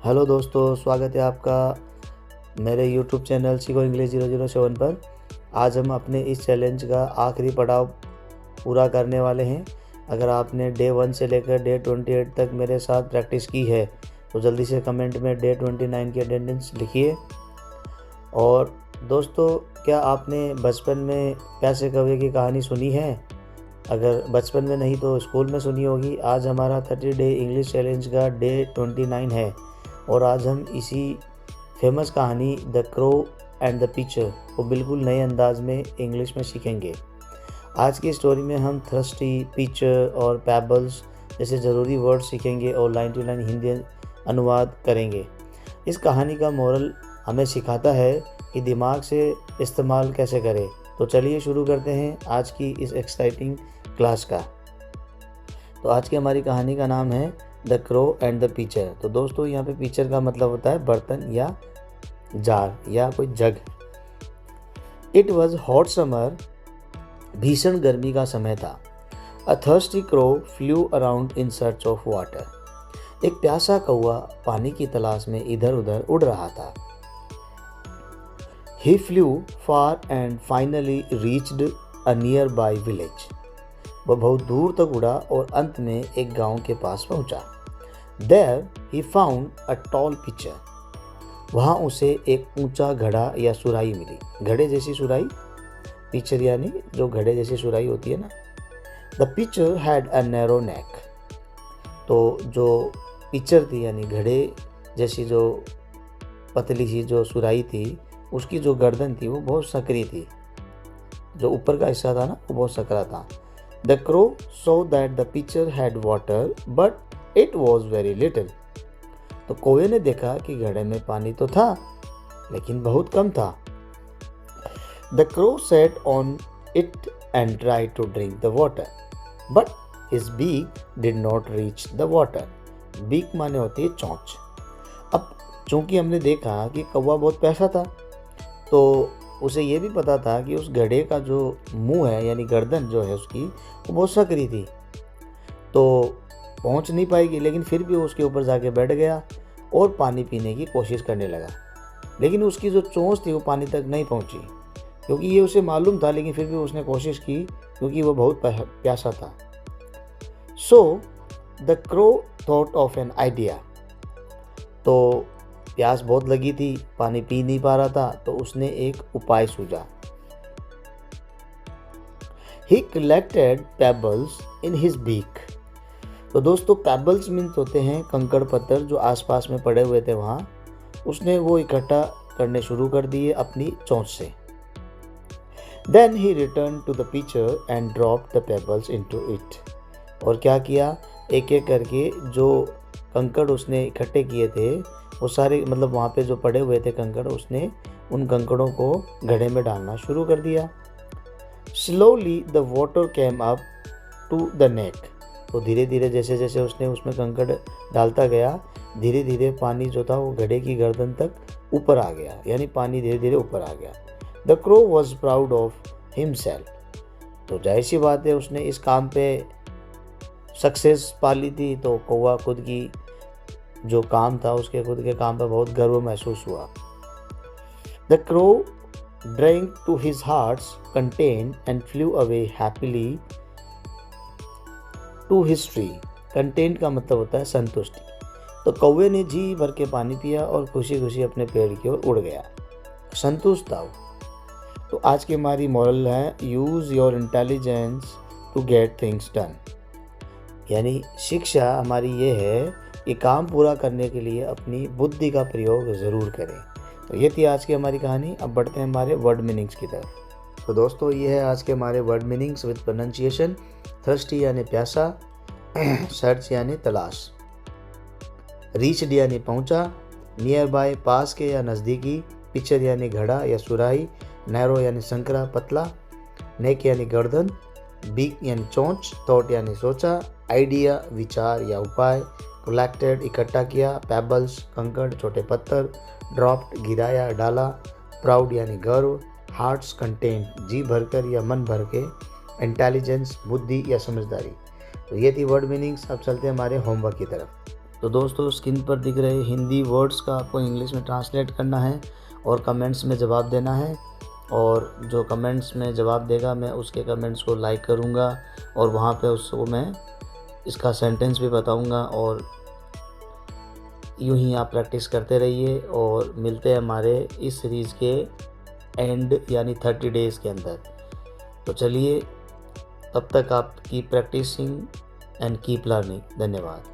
Hello दोस्तों, स्वागत है आपका मेरे यूट्यूब चैनल सीखो इंग्लिश 007 पर। आज हम अपने इस चैलेंज का आखिरी पड़ाव पूरा करने वाले हैं। अगर आपने डे 1 से लेकर डे 28 तक मेरे साथ प्रैक्टिस की है तो जल्दी से कमेंट में डे 29 की अटेंडेंस लिखिए। और दोस्तों, क्या आपने बचपन में प्यासे कौवे की कहानी सुनी है? अगर बचपन में नहीं तो स्कूल में सुनी होगी। आज हमारा 30 डे इंग्लिश चैलेंज का डे 29 है और आज हम इसी फेमस कहानी the crow and the pitcher को बिल्कुल नए अंदाज में इंग्लिश में सीखेंगे। आज की स्टोरी में हम थ्रस्टी, पिचर और पैबल्स जैसे ज़रूरी वर्ड सीखेंगे और लाइन टू लाइन हिंदी अनुवाद करेंगे। इस कहानी का मोरल हमें सिखाता है कि दिमाग से इस्तेमाल कैसे करें। तो चलिए शुरू करते हैं आज की इस एक्साइटिंग क्लास का। तो आज की हमारी कहानी का नाम है the crow and the pitcher. तो दोस्तों, यहाँ पे पिचर का मतलब होता है बर्तन या जार या कोई jug. It was hot summer, भीषण गर्मी का समय था। A thirsty crow flew around in search of water. एक प्यासा कौवा पानी की तलाश में इधर उधर उड़ रहा था। He flew far and finally reached a nearby village. वह बहुत दूर तक उड़ा और अंत में एक गांव के पास पहुंचा। There he found a tall pitcher. वहां उसे एक ऊंचा घड़ा या सुराही मिली। घड़े जैसी सुराही, पिचर यानी जो घड़े जैसी सुराही होती है ना। The pitcher had a narrow neck. तो जो पिचर थी यानी घड़े जैसी जो पतली सी जो सुराही थी, उसकी जो गर्दन थी वो बहुत सकरी थी। जो ऊपर का हिस्सा था ना वो बहुत सकरा था। The crow saw that the pitcher had water but it was very little. तो कौवे ने देखा कि घड़े में पानी तो था लेकिन बहुत कम था। The crow sat on it and try to drink the water but his beak did not reach the water. Beak माने होती है चोंच। अब चूंकि हमने देखा कि कौवा बहुत प्यासा था तो उसे ये भी पता था कि उस घड़े का जो मुंह है यानी गर्दन जो है उसकी वो बहुत सकरी थी, तो पहुंच नहीं पाएगी। लेकिन फिर भी वो उसके ऊपर जाके बैठ गया और पानी पीने की कोशिश करने लगा। लेकिन उसकी जो चोंच थी वो पानी तक नहीं पहुंची क्योंकि ये उसे मालूम था, लेकिन फिर भी उसने कोशिश की क्योंकि वो बहुत प्यासा था। So the crow thought of an idea. तो प्यास बहुत लगी थी, पानी पी नहीं पा रहा था, तो उसने एक उपाय सूझा। He collected pebbles in his beak. तो दोस्तों, पेबल्स मीन्स होते हैं कंकड़ पत्थर जो आसपास में पड़े हुए थे वहाँ। उसने वो इकट्ठा करने शुरू कर दिए अपनी चोंच से। Then he returned to the pitcher and dropped the pebbles into it. और क्या किया, एक एक करके जो कंकड़ उसने इकट्ठे किए थे वो सारे मतलब वहाँ पे जो पड़े हुए थे कंकड़, उसने उन कंकड़ों को घड़े में डालना शुरू कर दिया। Slowly the water came up to the neck. तो धीरे धीरे जैसे जैसे उसने उसमें कंकड़ डालता गया, धीरे धीरे पानी जो था वो घड़े की गर्दन तक ऊपर आ गया, यानी पानी धीरे धीरे ऊपर आ गया। The crow was proud of himself. तो जाहिर सी बात है उसने इस काम पे सक्सेस पा ली थी, तो कौवा खुद की जो काम था उसके खुद के काम पर बहुत गर्व महसूस हुआ। The crow drank to his heart's content and flew away happily to his tree. Content का मतलब होता है संतुष्टि। तो कौवे ने जी भर के पानी पिया और खुशी खुशी अपने पेड़ की ओर उड़ गया, संतुष्ट था वो। तो आज की हमारी मॉरल है, use your intelligence to get things done. यानी शिक्षा हमारी ये है कि काम पूरा करने के लिए अपनी बुद्धि का प्रयोग ज़रूर करें। तो ये थी आज की हमारी कहानी। अब बढ़ते हैं हमारे वर्ड मीनिंग्स की तरफ। तो दोस्तों, ये है आज के हमारे word meanings with pronunciation. Thirsty यानी प्यासा, सर्च यानी तलाश, रीच्ड यानी पहुंचा, नियर बाय पास के या नज़दीकी, पिचर यानी घड़ा या सुराही, नैरो यानी संकरा पतला, नेक यानी गर्दन, बीक यानी चोंच, थॉट यानी सोचा, आइडिया विचार या उपाय, कलेक्टेड इकट्ठा किया, पेबल्स कंकड़ छोटे पत्थर, ड्रॉप्ड गिराया डाला, प्राउड यानी गर्व, हार्ट्स कंटेंट जी भरकर या मन भर के, इंटेलिजेंस बुद्धि या समझदारी। तो ये थी वर्ड मीनिंग्स। अब चलते हैं हमारे होमवर्क की तरफ। तो दोस्तों स्क्रीन पर दिख रहे हिंदी वर्ड्स का आपको इंग्लिश में ट्रांसलेट करना है और कमेंट्स में जवाब देना है। और जो कमेंट्स में जवाब देगा मैं उसके कमेंट्स को लाइक करूँगा और वहाँ पे उसको मैं इसका सेंटेंस भी बताऊँगा। और यूँ ही आप प्रैक्टिस करते रहिए और मिलते हैं हमारे इस सीरीज़ के एंड यानी 30 डेज़ के अंदर। तो चलिए तब तक आप keep practising and keep learning. धन्यवाद।